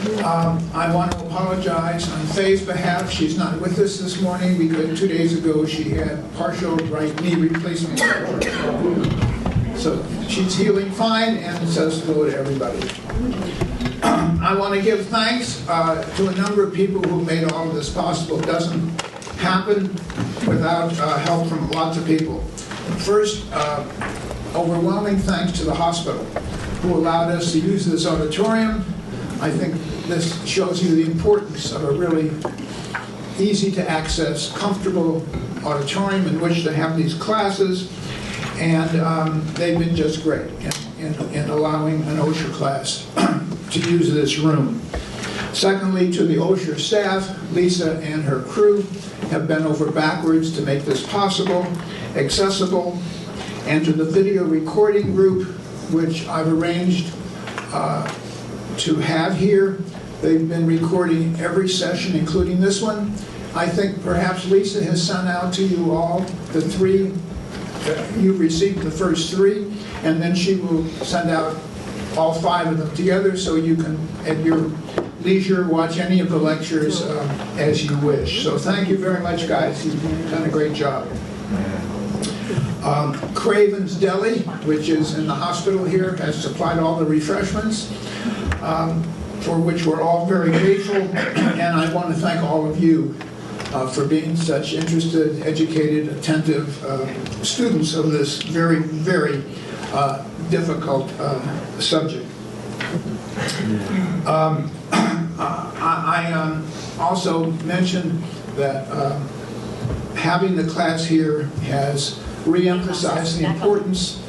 I want to apologize on Faye's behalf. She's not with us this morning because 2 days ago she had partial right knee replacement surgery. So she's healing fine, and says hello to everybody. I want to give thanks to a number of people who made all of this possible. It doesn't happen without help from lots of people. First, overwhelming thanks to the hospital who allowed us to use this auditorium. I think this shows you the importance of a really easy to access, comfortable auditorium in which to have these classes, and they've been just great in allowing an Osher class to use this room. Secondly, to the Osher staff, Lisa and her crew have bent over backwards to make this possible, accessible, and to the video recording group, which I've arranged to have here. They've been recording every session, including this one. I think perhaps Lisa has sent out to you all the three. You've received the first three, and then she will send out all 5 of them together so you can, at your leisure, watch any of the lectures as you wish. So thank you very much, guys. You've done a great job. Craven's Deli, which is in the hospital here, has supplied all the refreshments, for which we're all very grateful. And I want to thank all of you for being such interested, educated, attentive students of this very, very difficult subject. I also mentioned that having the class here has re-emphasized the importance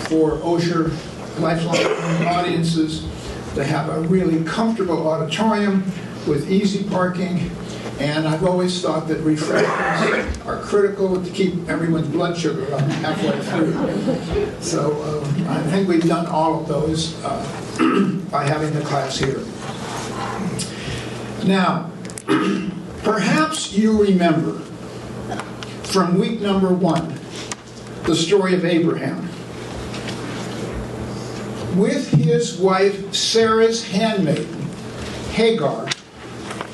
for Osher lifelong audiences to have a really comfortable auditorium with easy parking. And I've always thought that refreshments are critical to keep everyone's blood sugar up halfway through. So I think we've done all of those by having the class here. Now, perhaps you remember from week number 1 the story of Abraham. With his wife Sarah's handmaiden, Hagar,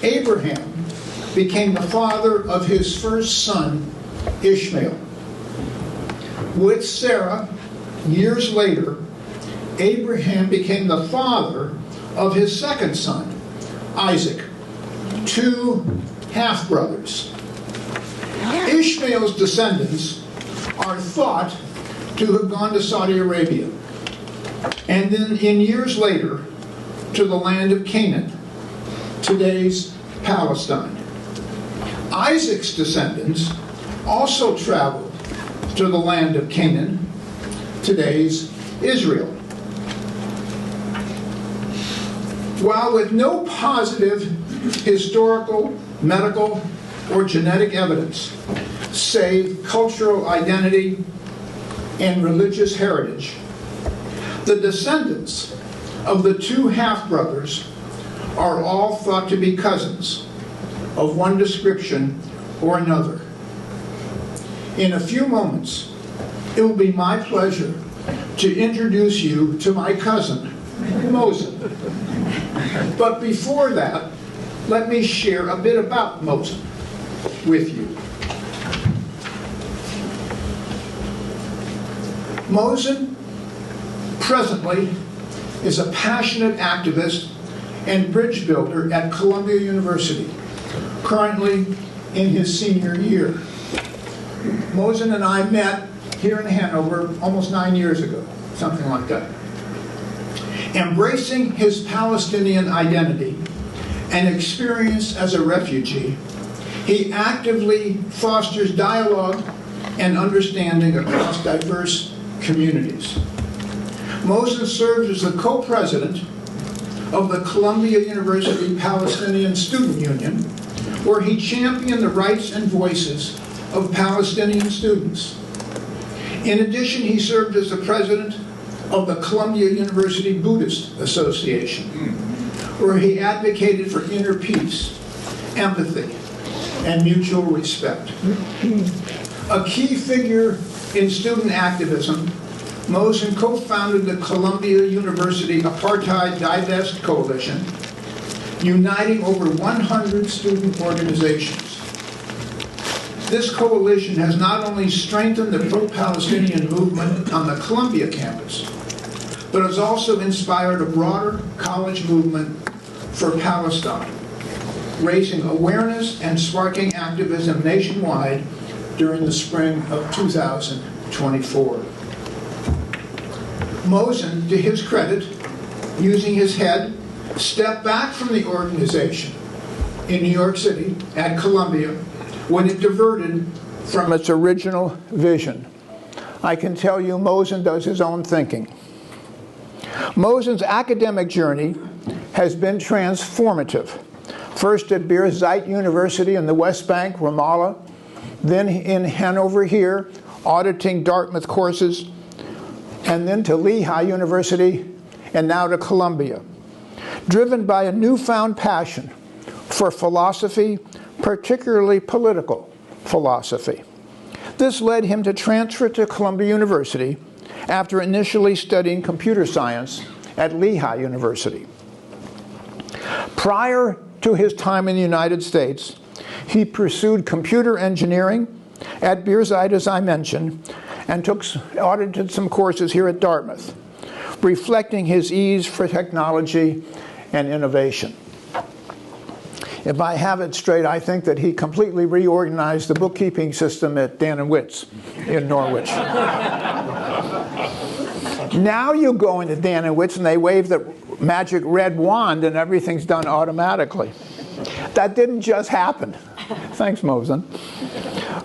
Abraham became the father of his first son, Ishmael. With Sarah, years later, Abraham became the father of his second son, Isaac, 2 half-brothers. Ishmael's descendants are thought to have gone to Saudi Arabia, and then in years later to the land of Canaan, today's Palestine. Isaac's descendants also traveled to the land of Canaan, today's Israel. While with no positive historical, medical, or genetic evidence, save cultural identity and religious heritage, the descendants of the 2 half-brothers are all thought to be cousins of one description or another. In a few moments, it will be my pleasure to introduce you to my cousin, Moses. But before that, let me share a bit about Moses with you. Moses presently is a passionate activist and bridge builder at Columbia University, currently in his senior year. Moses and I met here in Hanover almost 9 years ago, something like that. Embracing his Palestinian identity and experience as a refugee, he actively fosters dialogue and understanding across diverse communities. Moses serves as the co-president of the Columbia University Palestinian Student Union, where he championed the rights and voices of Palestinian students. In addition, he served as the president of the Columbia University Buddhist Association, where he advocated for inner peace, empathy, and mutual respect. A key figure in student activism, Moses co-founded the Columbia University Apartheid Divest Coalition, uniting over 100 student organizations. This coalition has not only strengthened the pro-Palestinian movement on the Columbia campus, but has also inspired a broader college movement for Palestine, raising awareness and sparking activism nationwide during the spring of 2024. Mosen, to his credit, using his head, stepped back from the organization in New York City at Columbia when it diverted from its original vision. I can tell you Mosen does his own thinking. Mosen's academic journey has been transformative. First at Birzeit University in the West Bank, Ramallah, then in Hanover here, auditing Dartmouth courses, and then to Lehigh University, and now to Columbia. Driven by a newfound passion for philosophy, particularly political philosophy. This led him to transfer to Columbia University after initially studying computer science at Lehigh University. Prior to his time in the United States, he pursued computer engineering at Birzeit, as I mentioned, and audited some courses here at Dartmouth, reflecting his ease for technology and innovation. If I have it straight, I think that he completely reorganized the bookkeeping system at Dan & Witt's in Norwich. Now you go into Dan & Witt's and they wave the magic red wand and everything's done automatically. That didn't just happen. Thanks, Mosen.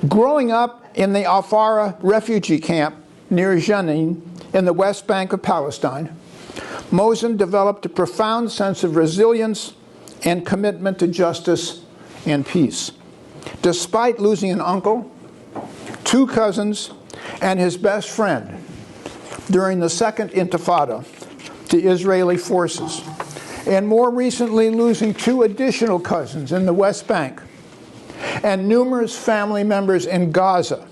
Growing up in the Al-Fara refugee camp near Jenin in the West Bank of Palestine, Mosen developed a profound sense of resilience and commitment to justice and peace. Despite losing an uncle, 2 cousins, and his best friend during the Second Intifada to Israeli forces, and more recently losing 2 additional cousins in the West Bank, and numerous family members in Gaza,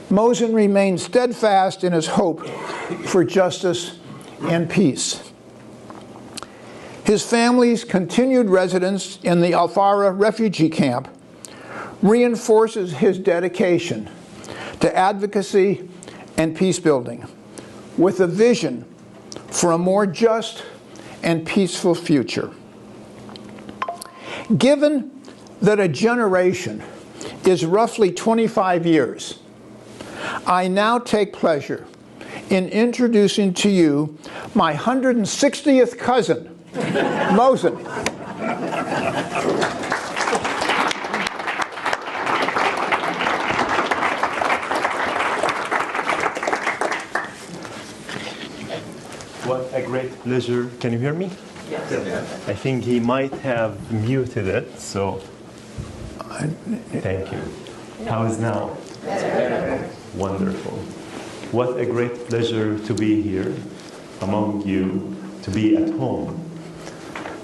Mosen remained steadfast in his hope for justice and peace. His family's continued residence in the Al-Fara refugee camp reinforces his dedication to advocacy and peace building, with a vision for a more just and peaceful future. Given that a generation is roughly 25 years, I now take pleasure in introducing to you my 160th cousin, Mosen. What a great pleasure. Can you hear me? Yes. I think he might have muted it, so thank you. How is now? Wonderful. What a great pleasure to be here among you, to be at home,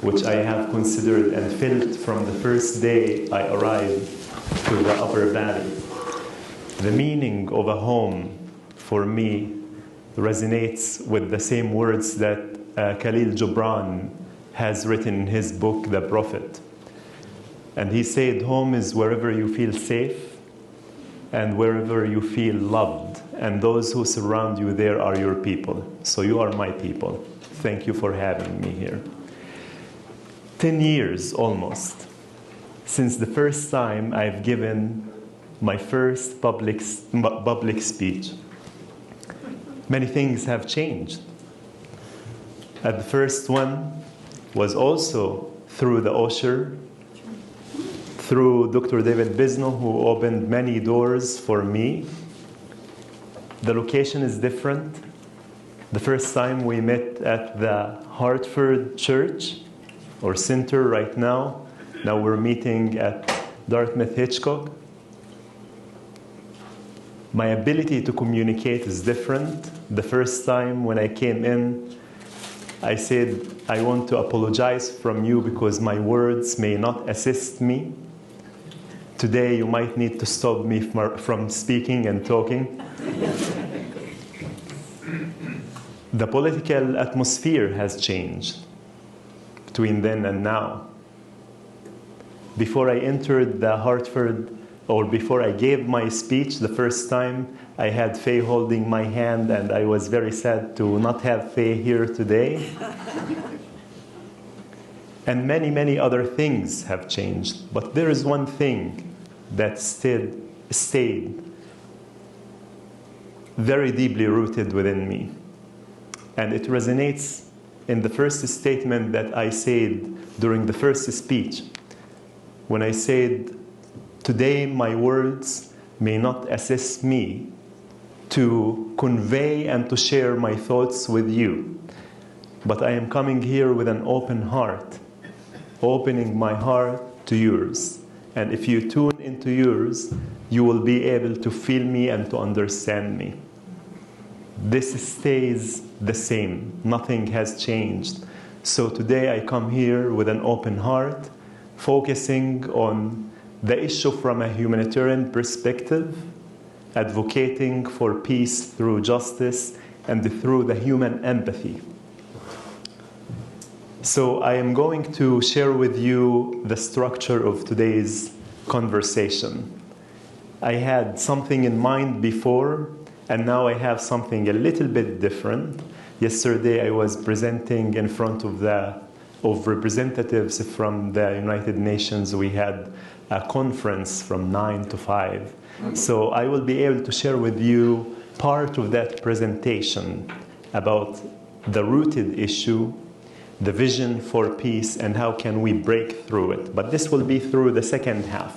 which I have considered and felt from the first day I arrived to the Upper Valley. The meaning of a home for me resonates with the same words that Khalil Gibran has written in his book, The Prophet. And he said, home is wherever you feel safe and wherever you feel loved. And those who surround you there are your people. So you are my people. Thank you for having me here. 10 years almost since the first time I've given my first public speech. Many things have changed. The first one was also through the Osher, through Dr. David Bisno, who opened many doors for me. The location is different. The first time we met at the Hartford Church, or Center right now. Now we're meeting at Dartmouth Hitchcock. My ability to communicate is different. The first time when I came in, I said, I want to apologize from you because my words may not assist me. Today you might need to stop me from speaking and talking. The political atmosphere has changed. between then and now. Before I entered the Hartford, or before I gave my speech the first time, I had Faye holding my hand, and I was very sad to not have Faye here today. And many, many other things have changed. But there is one thing that stayed very deeply rooted within me. And it resonates in the first statement that I said during the first speech, when I said, "Today my words may not assist me to convey and to share my thoughts with you, but I am coming here with an open heart, opening my heart to yours. And if you tune into yours, you will be able to feel me and to understand me." This stays the same. Nothing has changed. So today I come here with an open heart, focusing on the issue from a humanitarian perspective, advocating for peace through justice and through the human empathy. So I am going to share with you the structure of today's conversation. I had something in mind before, and now I have something a little bit different. Yesterday I was presenting in front of representatives from the United Nations. We had a conference from 9 to 5. So I will be able to share with you part of that presentation about the rooted issue, the vision for peace, and how can we break through it. But this will be through the second half.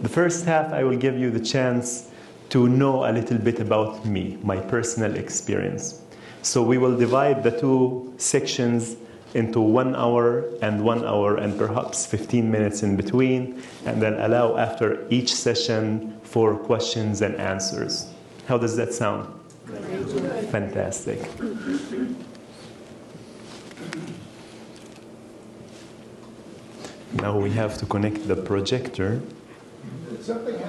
The first half, I will give you the chance to know a little bit about me, my personal experience. So we will divide the two sections into 1 hour and perhaps 15 minutes in between, and then allow after each session for questions and answers. How does that sound? Fantastic. Now we have to connect the projector.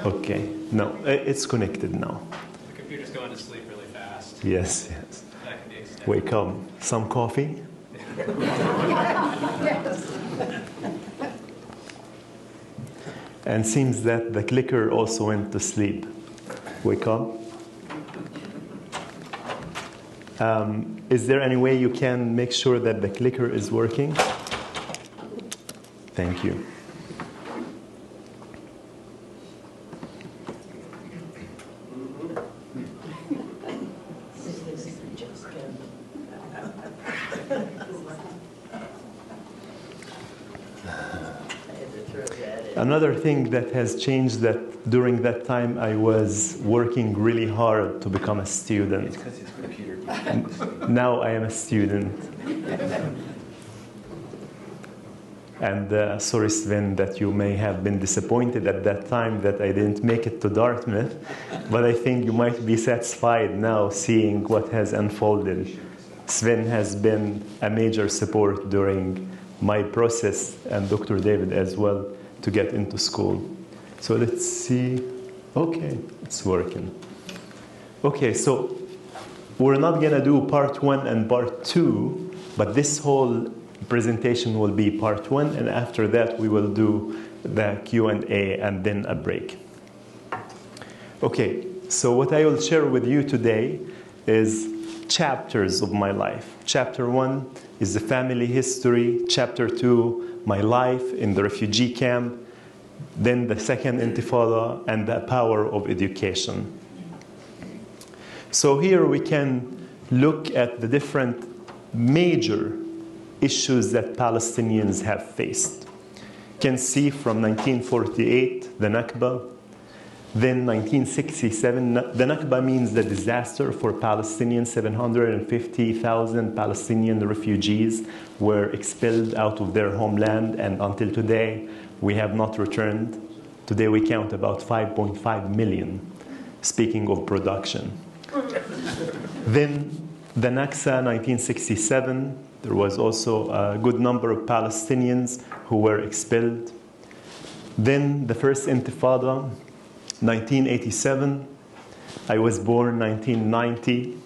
Okay, no, it's connected now. The computer's going to sleep really fast. Yes, yes. That can be extended. Wake up. Some coffee? And seems that the clicker also went to sleep. Wake up. Is there any way you can make sure that the clicker is working? Thank you. Another thing that has changed, that during that time I was working really hard to become a student. It's because his computer. Now I am a student. And sorry, Sven, that you may have been disappointed at that time that I didn't make it to Dartmouth, but I think you might be satisfied now seeing what has unfolded. Sven has been a major support during my process, and Dr. David as well, to get into school. So let's see. Okay, it's working. Okay, so we're not gonna do part 1 and part 2, but this whole presentation will be part 1, and after that we will do the Q&A and then a break. Okay, so what I will share with you today is chapters of my life. Chapter 1 is the family history. Chapter 2, my life in the refugee camp. Then the second intifada and the power of education. So here we can look at the different major issues that Palestinians have faced. You can see from 1948, the Nakba. Then 1967, the Nakba means the disaster for Palestinians. 750,000 Palestinian refugees were expelled out of their homeland, and until today, we have not returned. Today we count about 5.5 million, speaking of production. Then the Naksa, 1967, there was also a good number of Palestinians who were expelled. Then the first Intifada, 1987. I was born 1990.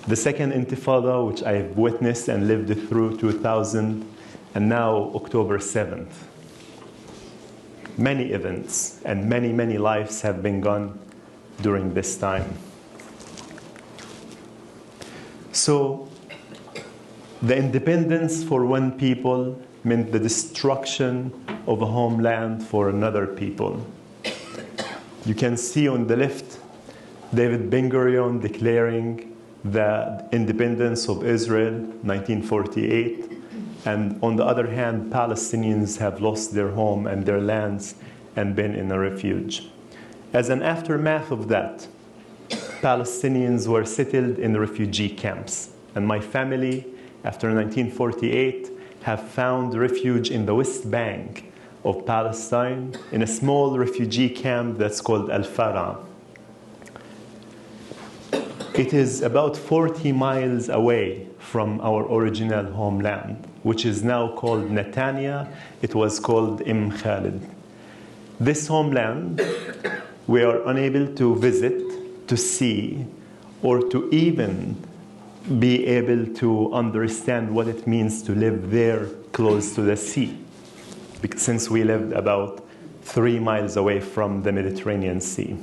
The second Intifada, which I have witnessed and lived through, 2000. and now October 7th. Many events and many, many lives have been gone during this time. So, the independence for one people meant the destruction of a homeland for another people. You can see on the left David Ben-Gurion declaring the independence of Israel, 1948. And on the other hand, Palestinians have lost their home and their lands and been in a refuge. As an aftermath of that, Palestinians were settled in refugee camps. And my family, after 1948, have found refuge in the West Bank of Palestine in a small refugee camp that's called Al-Fara. It is about 40 miles away from our original homeland, which is now called Netanya. It was called Khalid. This homeland, we are unable to visit, to see, or to even be able to understand what it means to live there close to the sea, since we lived about 3 miles away from the Mediterranean Sea.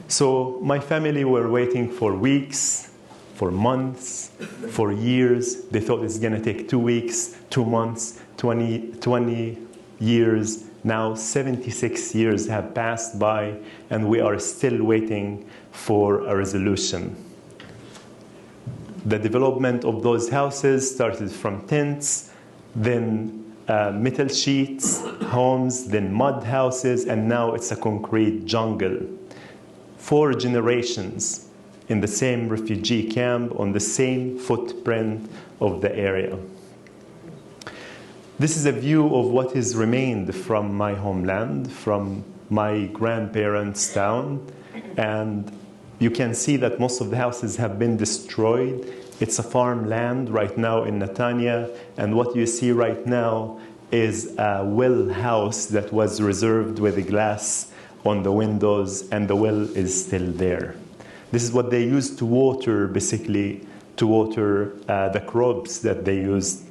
So my family were waiting for weeks, for months, for years. They thought it's going to take 2 weeks, 2 months, 20 years. Now 76 years have passed by, and we are still waiting for a resolution. The development of those houses started from tents, then metal sheets, homes, then mud houses, and now it's a concrete jungle. 4 generations in the same refugee camp on the same footprint of the area. This is a view of what has remained from my homeland, from my grandparents' town, and you can see that most of the houses have been destroyed. It's a farmland right now in Netanya, and what you see right now is a well house that was reserved with glass on the windows, and the well is still there. This is what they used to water, basically, to water the crops that they used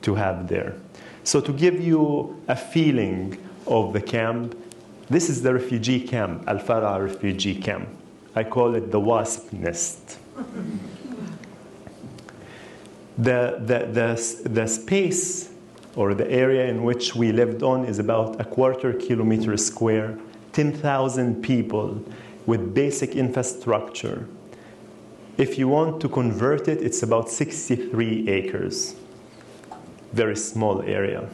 to have there. So to give you a feeling of the camp, this is the refugee camp, Al-Fara refugee camp. I call it the wasp nest. The space or the area in which we lived on is about a 1/4 kilometer square, 10,000 people with basic infrastructure. If you want to convert it, it's about 63 acres. Very small area.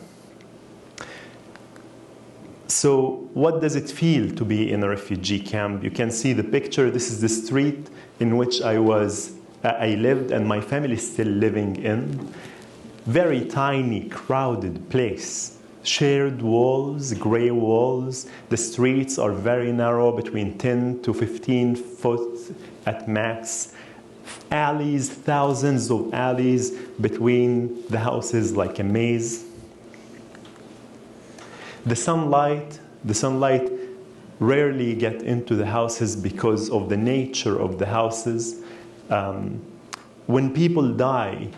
So what does it feel to be in a refugee camp? You can see the picture. This is the street in which I lived and my family is still living in. Very tiny, crowded place. Shared walls, gray walls. The streets are very narrow, between 10 to 15 foot at max. Alleys, thousands of alleys between the houses, like a maze. The sunlight rarely get into the houses because of the nature of the houses. When people die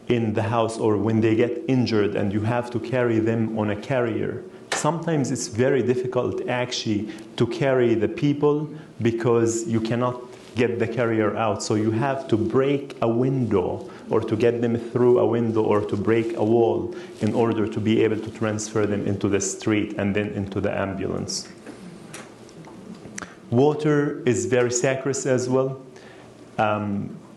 in the house or when they get injured and you have to carry them on a carrier, sometimes it's very difficult actually to carry the people because you cannot get the carrier out. So you have to break a window or to get them through a window or to break a wall in order to be able to transfer them into the street and then into the ambulance. Water is very scarce as well,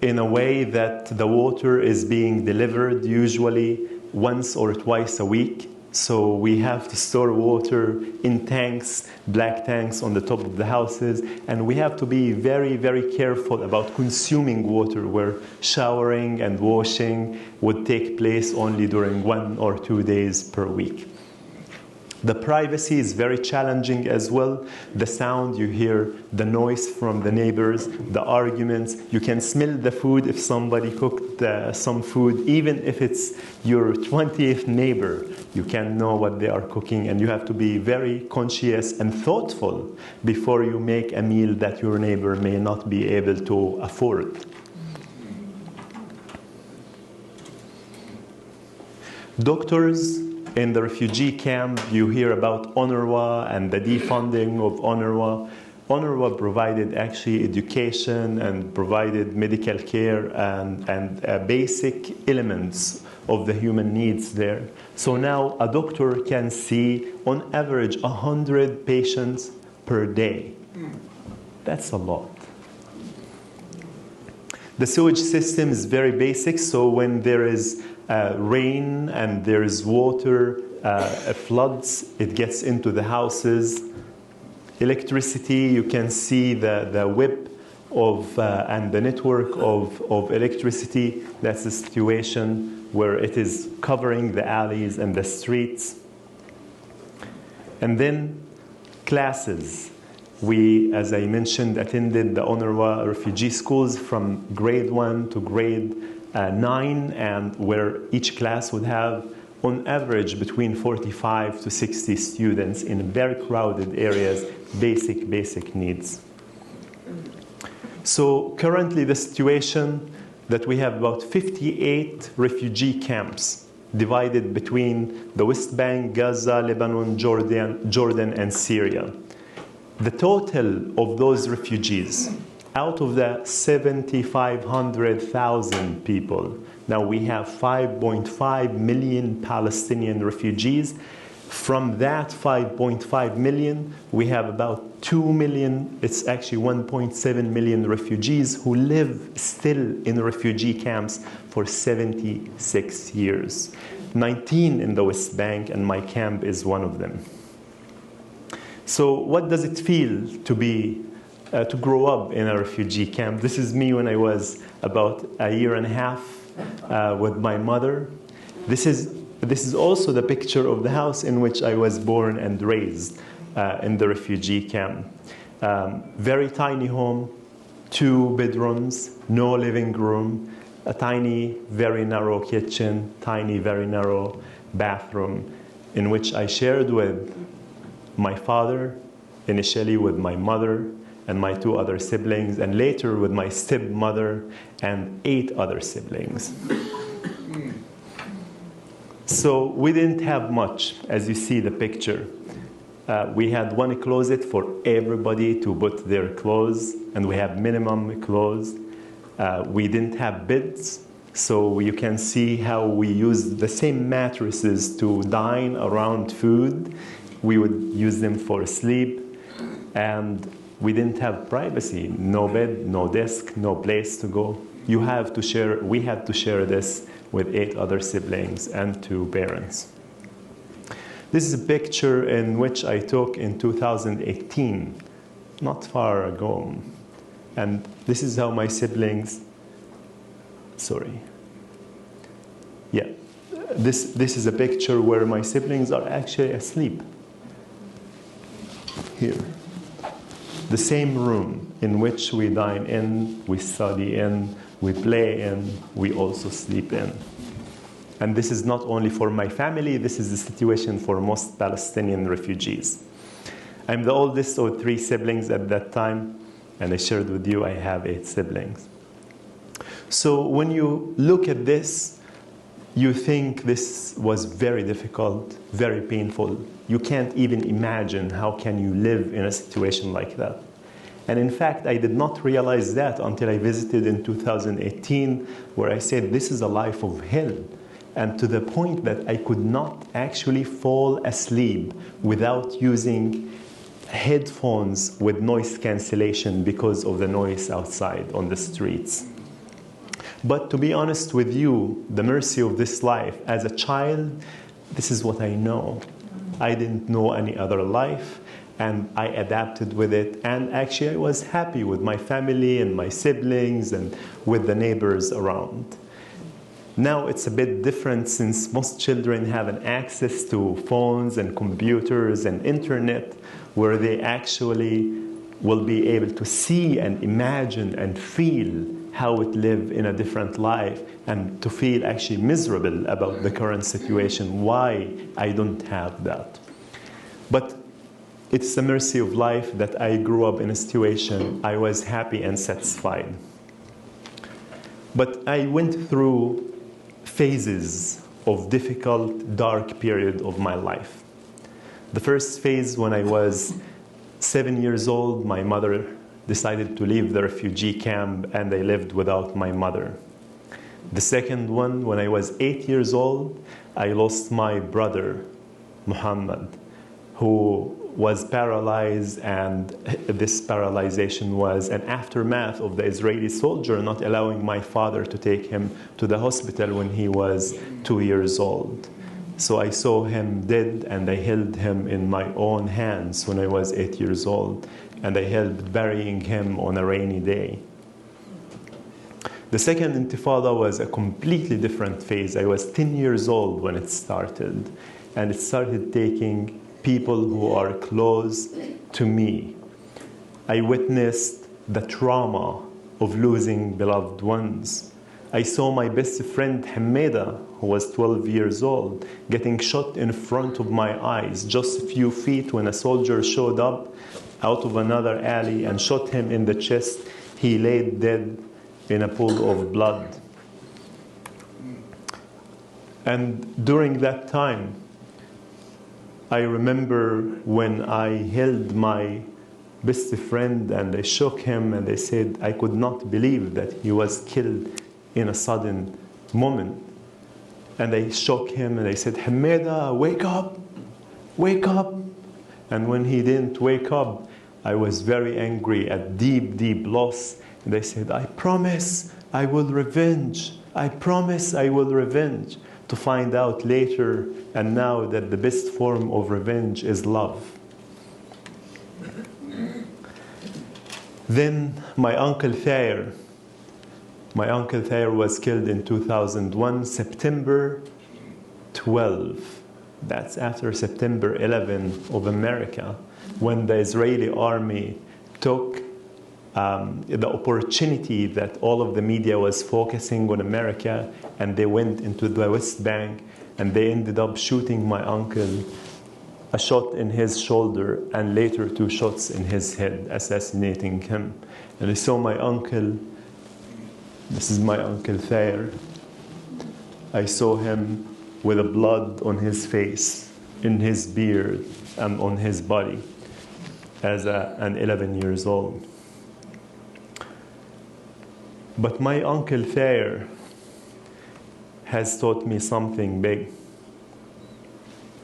in a way that the water is being delivered usually once or twice a week. So we have to store water in tanks, black tanks on the top of the houses, and we have to be very, very careful about consuming water, where showering and washing would take place only during 1 or 2 days per week. The privacy is very challenging as well. The sound, you hear the noise from the neighbors, the arguments. You can smell the food if somebody cooked some food, even if it's your 20th neighbor. You can know what they are cooking, and you have to be very conscious and thoughtful before you make a meal that your neighbor may not be able to afford. Doctors in the refugee camp, you hear about UNRWA and the defunding of UNRWA. UNRWA provided actually education and provided medical care and basic elements of the human needs there. So now a doctor can see on average 100 patients per day. That's a lot. The sewage system is very basic, so when there is rain and there is water, floods, it gets into the houses. Electricity, you can see the web of and the network of electricity. That's the situation where it is covering the alleys and the streets. And then classes. We, as I mentioned, attended the UNRWA refugee schools from grade 1 to grade 9, and where each class would have on average between 45 to 60 students in very crowded areas, basic needs. So currently the situation that we have about 58 refugee camps divided between the West Bank, Gaza, Lebanon, Jordan and Syria. The total of those refugees, out of the 7,500,000 people, now we have 5.5 million Palestinian refugees. From that 5.5 million, we have about 2 million, it's actually 1.7 million refugees who live still in refugee camps for 76 years. 19 in the West Bank, and my camp is one of them. So what does it feel to be to grow up in a refugee camp? This is me when I was about a year and a half with my mother. This is also the picture of the house in which I was born and raised in the refugee camp. Very tiny home, 2 bedrooms, no living room, a tiny, very narrow kitchen, tiny, very narrow bathroom, in which I shared with my father, initially with my mother and my 2 other siblings, and later with my stepmother and 8 other siblings. So we didn't have much, as you see the picture. We had 1 closet for everybody to put their clothes, and we have minimum clothes. We didn't have beds, so you can see how we used the same mattresses to dine around food. We would use them for sleep, and we didn't have privacy. No bed, no desk, no place to go. We had to share this with 8 other siblings and 2 parents. This is a picture in which I took in 2018, not far ago. And this is how my siblings, this is a picture where my siblings are actually asleep. Here. The same room in which we dine in, we study in, we play in, we also sleep in. And this is not only for my family, this is the situation for most Palestinian refugees. I'm the oldest of 3 siblings at that time, and I shared with you I have 8 siblings. So when you look at this, you think this was very difficult, very painful. You can't even imagine how can you live in a situation like that. And in fact, I did not realize that until I visited in 2018, where I said, this is a life of hell. And to the point that I could not actually fall asleep without using headphones with noise cancellation because of the noise outside on the streets. But to be honest with you, the mercy of this life, as a child, this is what I know. I didn't know any other life, and I adapted with it. And actually, I was happy with my family and my siblings and with the neighbors around. Now it's a bit different, since most children have an access to phones and computers and internet, where they actually will be able to see and imagine and feel how it live in a different life, and to feel actually miserable about the current situation, why I don't have that. But it's the mercy of life that I grew up in a situation I was happy and satisfied. But I went through phases of difficult, dark period of my life. The first phase, when I was 7 years old, my mother decided to leave the refugee camp and I lived without my mother. The second one, when I was 8 years old, I lost my brother, Muhammad, who was paralyzed, and this paralyzation was an aftermath of the Israeli soldier not allowing my father to take him to the hospital when he was 2 years old. So I saw him dead and I held him in my own hands when I was 8 years old, and I helped burying him on a rainy day. The second intifada was a completely different phase. I was 10 years old when it started, and it started taking people who are close to me. I witnessed the trauma of losing beloved ones. I saw my best friend Hameda, who was 12 years old, getting shot in front of my eyes, just a few feet, when a soldier showed up out of another alley and shot him in the chest. He lay dead in a pool of blood. And during that time, I remember when I held my best friend and I shook him and I said I could not believe that he was killed in a sudden moment. And I shook him and I said, Hameda, wake up, wake up. And when he didn't wake up, I was very angry, at deep, deep loss. And I said, I promise I will revenge. I promise I will revenge. To find out later and now that the best form of revenge is love. Then my Uncle Thayer. My Uncle Thayer was killed in 2001, September 12. That's after September 11 of America, when the Israeli army took the opportunity that all of the media was focusing on America, and they went into the West Bank and they ended up shooting my uncle, a shot in his shoulder and later 2 shots in his head, assassinating him. And I saw my uncle, this is my Uncle Thayer. I saw him with the blood on his face, in his beard, and on his body as an 11 years old. But my Uncle Thayer has taught me something big,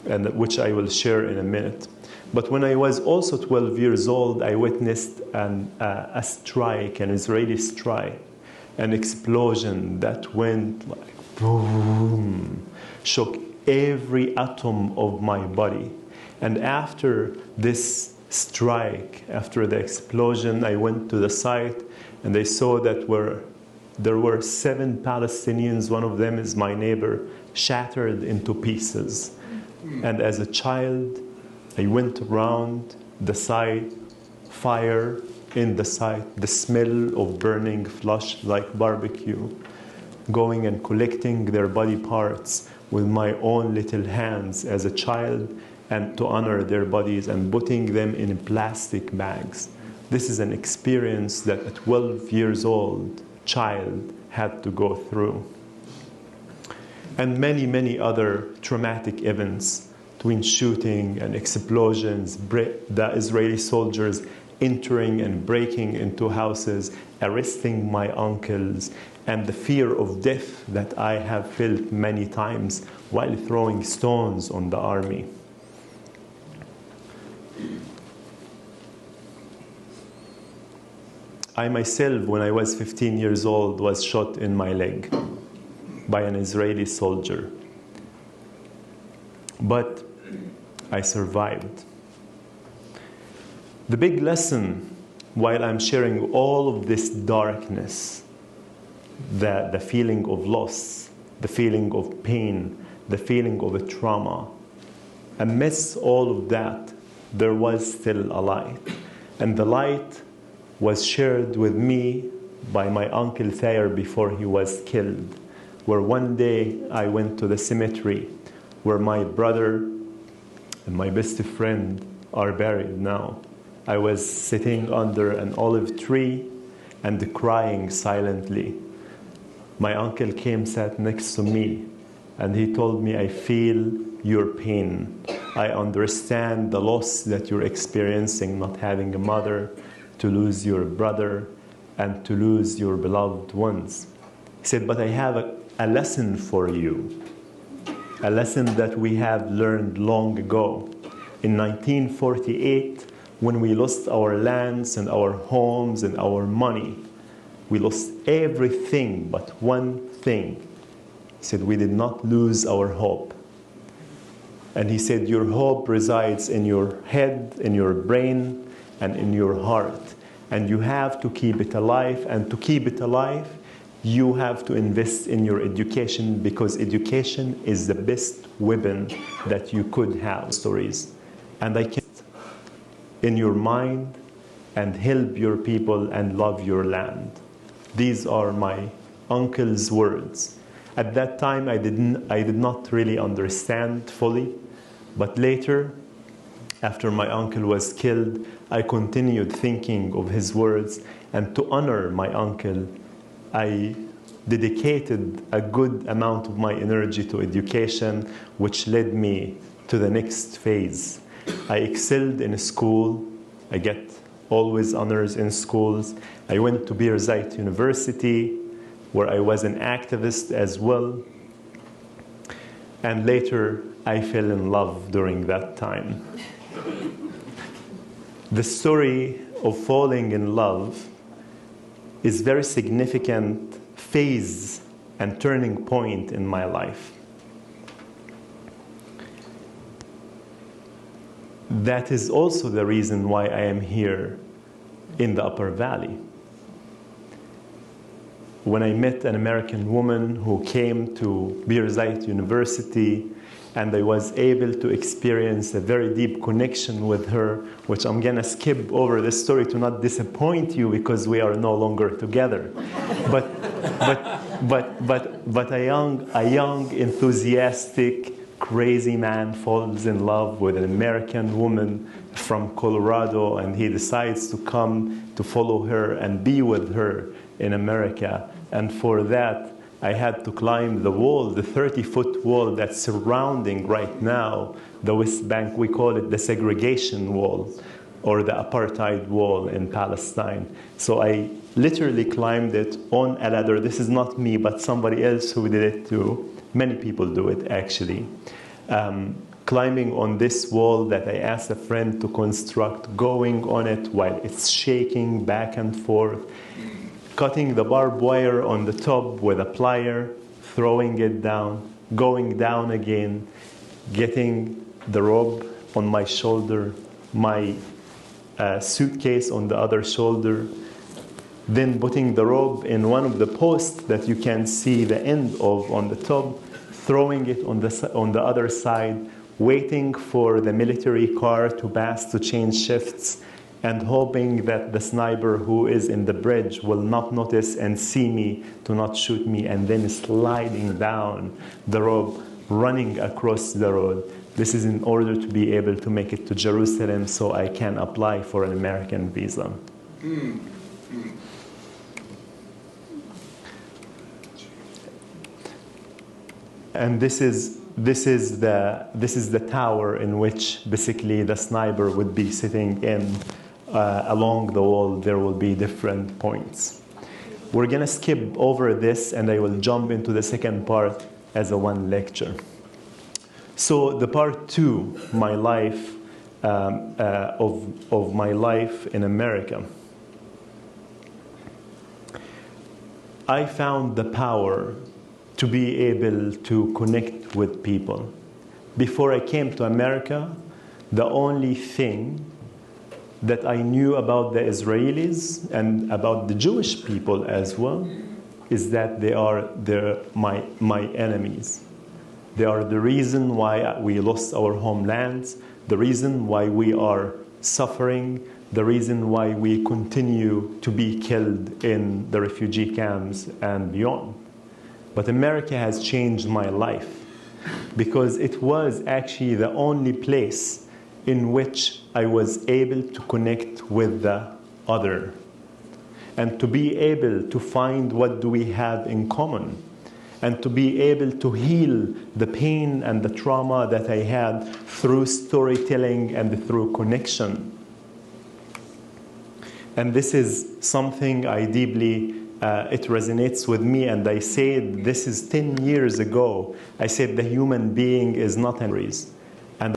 and which I will share in a minute. But when I was also 12 years old, I witnessed a strike, an Israeli strike, an explosion that went like boom, shook every atom of my body. And after this strike, after the explosion, I went to the site and I saw that there were 7 Palestinians, one of them is my neighbor, shattered into pieces. And as a child, I went around the site, fire in the site, the smell of burning flesh like barbecue, going and collecting their body parts with my own little hands as a child, and to honor their bodies and putting them in plastic bags. This is an experience that a 12 years old child had to go through. And many, many other traumatic events, between shooting and explosions, the Israeli soldiers entering and breaking into houses, arresting my uncles, and the fear of death that I have felt many times while throwing stones on the army. I myself, when I was 15 years old, was shot in my leg by an Israeli soldier. But I survived. The big lesson, while I'm sharing all of this darkness, the feeling of loss, the feeling of pain, the feeling of a trauma, amidst all of that, there was still a light. And the light was shared with me by my Uncle Thayer before he was killed, where one day I went to the cemetery where my brother and my best friend are buried now. I was sitting under an olive tree and crying silently. My uncle came, sat next to me, And he told me, I feel your pain. I understand the loss that you're experiencing, not having a mother, to lose your brother, and to lose your beloved ones. He said, but I have a lesson for you, a lesson that we have learned long ago. In 1948, when we lost our lands and our homes and our money, we lost everything but one thing. He said, we did not lose our hope. And he said, your hope resides in your head, in your brain, and in your heart. And you have to keep it alive. And to keep it alive, you have to invest in your education, because education is the best weapon that you could have. Stories. And I can in your mind and help your people and love your land. These are my uncle's words. At that time, I did not really understand fully, but later, after my uncle was killed, I continued thinking of his words, and to honor my uncle, I dedicated a good amount of my energy to education, which led me to the next phase. I excelled in school. I get always honors in schools. I went to Birzeit University, where I was an activist as well. And later, I fell in love during that time. The story of falling in love is a very significant phase and turning point in my life. That is also the reason why I am here in the Upper Valley. When I met an American woman who came to Birzeit University, and I was able to experience a very deep connection with her, which I'm gonna skip over this story to not disappoint you, because we are no longer together. But a young, enthusiastic, crazy man falls in love with an American woman from Colorado, and he decides to come to follow her and be with her in America. And for that, I had to climb the wall, the 30-foot wall that's surrounding right now the West Bank. We call it the segregation wall, or the apartheid wall in Palestine. So I literally climbed it on a ladder. This is not me, but somebody else who did it too. Many people do it, actually. Climbing on this wall that I asked a friend to construct, going on it while it's shaking back and forth, cutting the barbed wire on the top with a plier, throwing it down, going down again, getting the rope on my shoulder, my suitcase on the other shoulder, then putting the rope in one of the posts that you can see the end of on the top, throwing it on the other side, waiting for the military car to pass to change shifts, and hoping that the sniper who is in the bridge will not notice and see me to not shoot me, and then sliding down the rope, running across the road. This is in order to be able to make it to Jerusalem so I can apply for an American visa. And this is the tower in which basically the sniper would be sitting in. Along the wall, there will be different points. We're going to skip over this, and I will jump into the second part as a one lecture. So the part two, my life, of my life in America. I found the power to be able to connect with people. Before I came to America, the only thing that I knew about the Israelis and about the Jewish people as well is that they are my enemies. They are the reason why we lost our homelands, the reason why we are suffering, the reason why we continue to be killed in the refugee camps and beyond. But America has changed my life, because it was actually the only place in which I was able to connect with the other and to be able to find what do we have in common. and to be able to heal the pain and the trauma that I had through storytelling and through connection. And this is something I deeply, it resonates with me, and I said, this is 10 years ago, I said the human being is not an race. And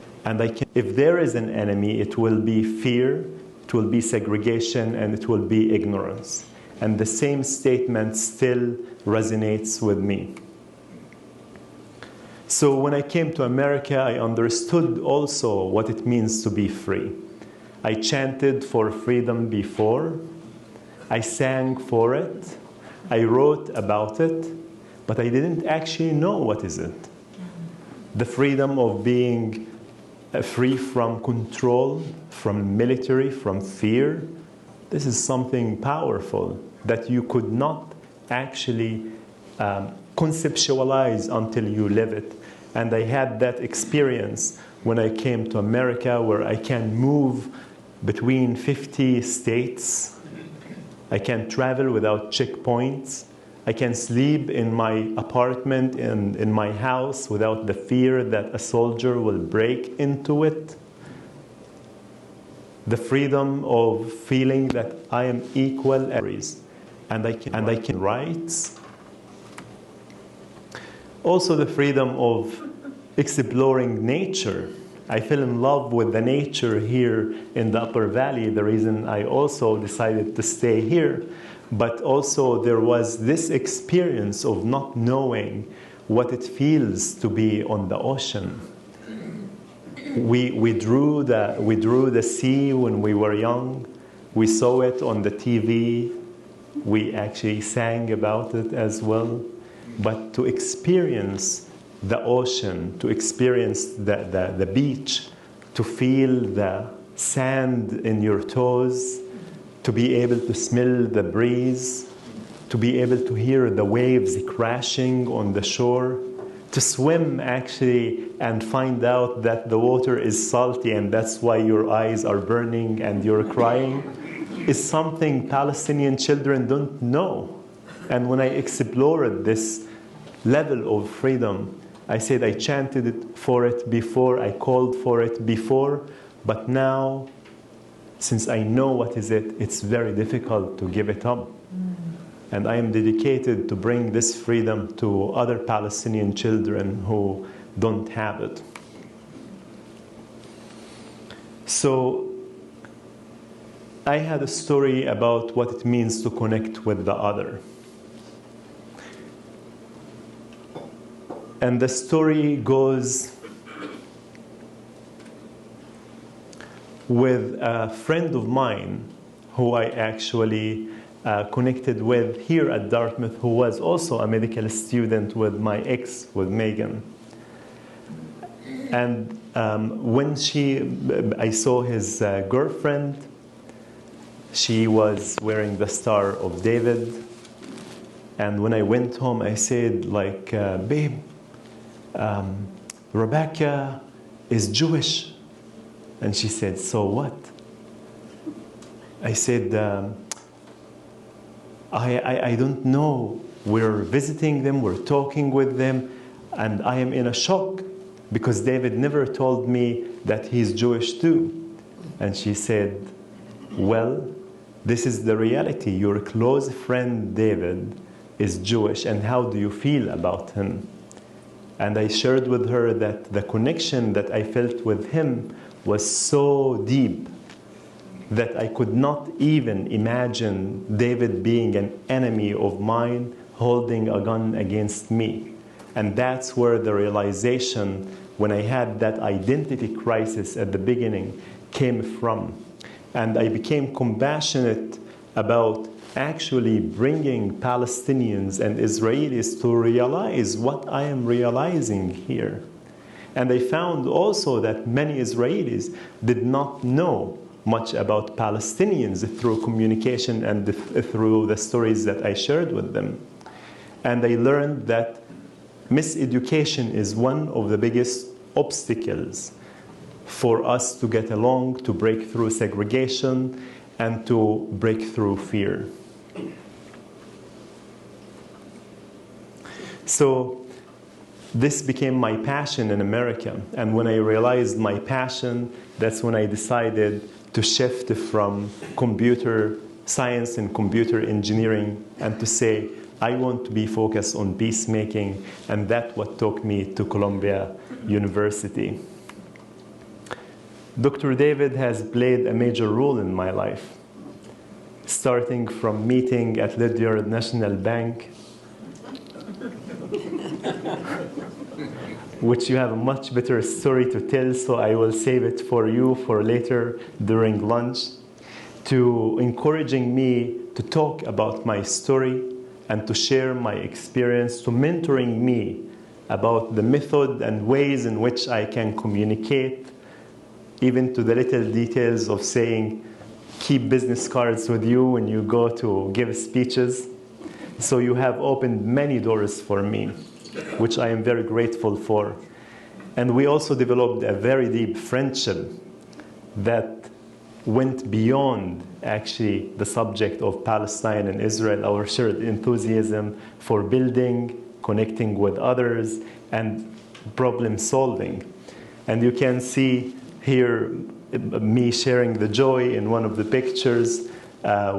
if there is an enemy, it will be fear, it will be segregation, and it will be ignorance. And the same statement still resonates with me. So when I came to America, I understood also what it means to be free. I chanted for freedom before. I sang for it. I wrote about it. But I didn't actually know what is it. The freedom of being free from control, from military, from fear. This is something powerful that you could not actually conceptualize until you live it. And I had that experience when I came to America, where I can move between 50 states. I can travel without checkpoints. I can sleep in my apartment and in my house without the fear that a soldier will break into it. The freedom of feeling that I am equal and I can rights. Also the freedom of exploring nature. I fell in love with the nature here in the Upper Valley, the reason I also decided to stay here. But also there was this experience of not knowing what it feels to be on the ocean. We drew the sea when we were young. We saw it on the TV. We actually sang about it as well. But to experience the ocean, to experience the beach, to feel the sand in your toes, to be able to smell the breeze, to be able to hear the waves crashing on the shore, to swim actually and find out that the water is salty and that's why your eyes are burning and you're crying, is something Palestinian children don't know. And when I explored this level of freedom, I said I chanted it for it before, I called for it before, but now, since I know what is it, it's very difficult to give it up. And I am dedicated to bring this freedom to other Palestinian children who don't have it. So I had a story about what it means to connect with the other. And the story goes with a friend of mine who I actually connected with here at Dartmouth, who was also a medical student with my ex, with Megan. And when I saw his girlfriend, she was wearing the Star of David. And when I went home, I said, like, babe, Rebecca is Jewish. And she said, so what? I said, I don't know. We're visiting them, we're talking with them, and I am in a shock because David never told me that he's Jewish too. And she said, well, this is the reality. Your close friend David is Jewish, and how do you feel about him? And I shared with her that the connection that I felt with him was so deep that I could not even imagine David being an enemy of mine holding a gun against me. And that's where the realization, when I had that identity crisis at the beginning, came from. And I became compassionate about actually bringing Palestinians and Israelis to realize what I am realizing here. And I found also that many Israelis did not know much about Palestinians through communication and through the stories that I shared with them. And I learned that miseducation is one of the biggest obstacles for us to get along, to break through segregation, and to break through fear. So this became my passion in America. And when I realized my passion, that's when I decided to shift from computer science and computer engineering and to say, I want to be focused on peacemaking, and that's what took me to Columbia University. Dr. David has played a major role in my life, starting from meeting at Lydiard National Bank, which you have a much better story to tell, so I will save it for you for later during lunch, to encouraging me to talk about my story and to share my experience, to mentoring me about the method and ways in which I can communicate, even to the little details of saying, keep business cards with you when you go to give speeches. So you have opened many doors for me, which I am very grateful for. And we also developed a very deep friendship that went beyond actually the subject of Palestine and Israel, our shared enthusiasm for building, connecting with others, and problem solving. And you can see here me sharing the joy in one of the pictures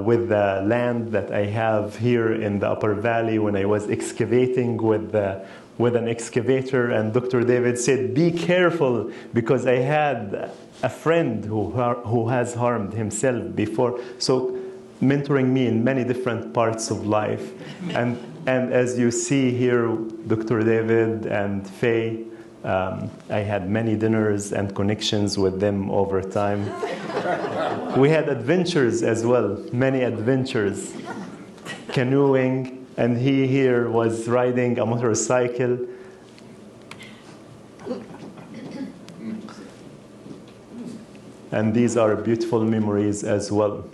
with the land that I have here in the Upper Valley when I was excavating with an excavator, and Dr. David said, be careful, because I had a friend who has harmed himself before. So mentoring me in many different parts of life. And as you see here, Dr. David and Faye, I had many dinners and connections with them over time. We had adventures as well, many adventures, canoeing, and he here was riding a motorcycle. And these are beautiful memories as well.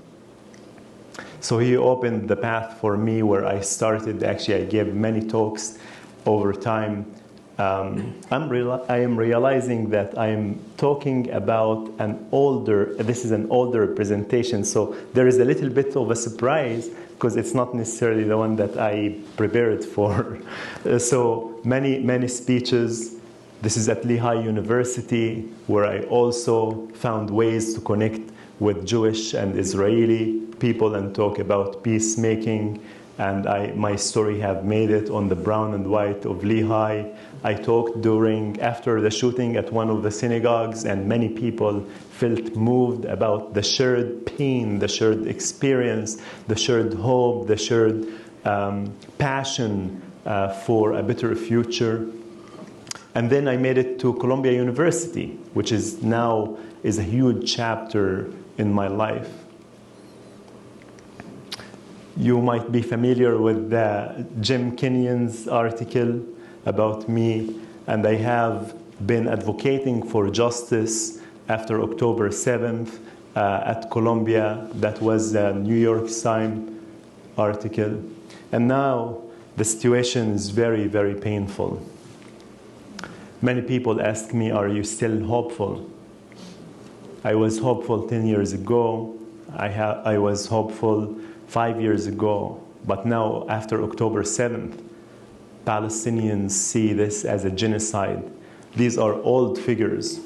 So he opened the path for me where I started. Actually, I gave many talks over time. I am realizing that I am talking about this is an older presentation, so there is a little bit of a surprise because it's not necessarily the one that I prepared for. So many speeches. This is at Lehigh University, where I also found ways to connect with Jewish and Israeli people and talk about peacemaking. And my story have made it on the brown and white of Lehigh. I talked after the shooting at one of the synagogues, and many people felt moved about the shared pain, the shared experience, the shared hope, the shared passion for a better future. And then I made it to Columbia University, which is now a huge chapter in my life. You might be familiar with Jim Kenyon's article about me, and I have been advocating for justice after October 7th at Columbia. That was a New York Times article. And now the situation is very, very painful. Many people ask me, are you still hopeful? I was hopeful 10 years ago. I was hopeful 5 years ago. But now, after October 7th, Palestinians see this as a genocide. These are old figures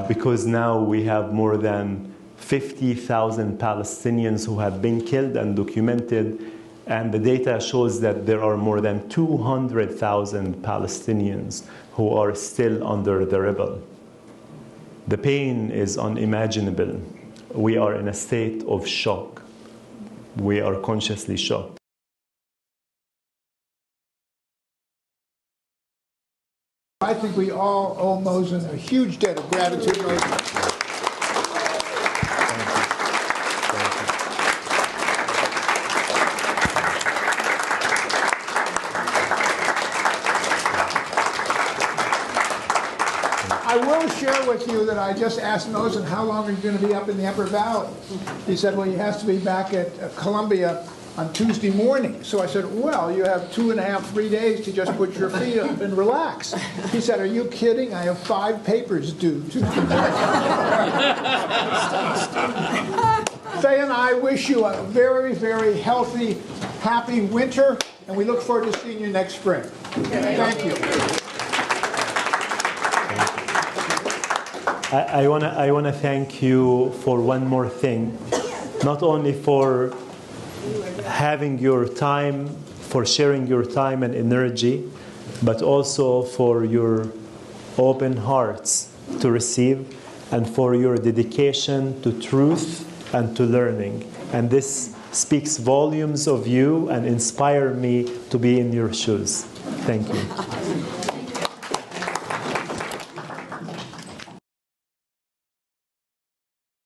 because now we have more than 50,000 Palestinians who have been killed and documented, and the data shows that there are more than 200,000 Palestinians who are still under the rebel. The pain is unimaginable. We are in a state of shock. We are consciously shocked. I think we all owe Mosen a huge debt of gratitude. Mosen. I will share with you that I just asked Mosen, how long are you going to be up in the Upper Valley? He said, well, he has to be back at Columbia on Tuesday morning. So I said, well, you have 2.5, 3 days to just put your feet up and relax. He said, are you kidding? I have 5 papers due Tuesday morning. Faye and I wish you a very, very healthy, happy winter. and we look forward to seeing you next spring. Thank you. I want to thank you for one more thing, not only for having your time, for sharing your time and energy, but also for your open hearts to receive and for your dedication to truth and to learning. And this speaks volumes of you and inspires me to be in your shoes. Thank you.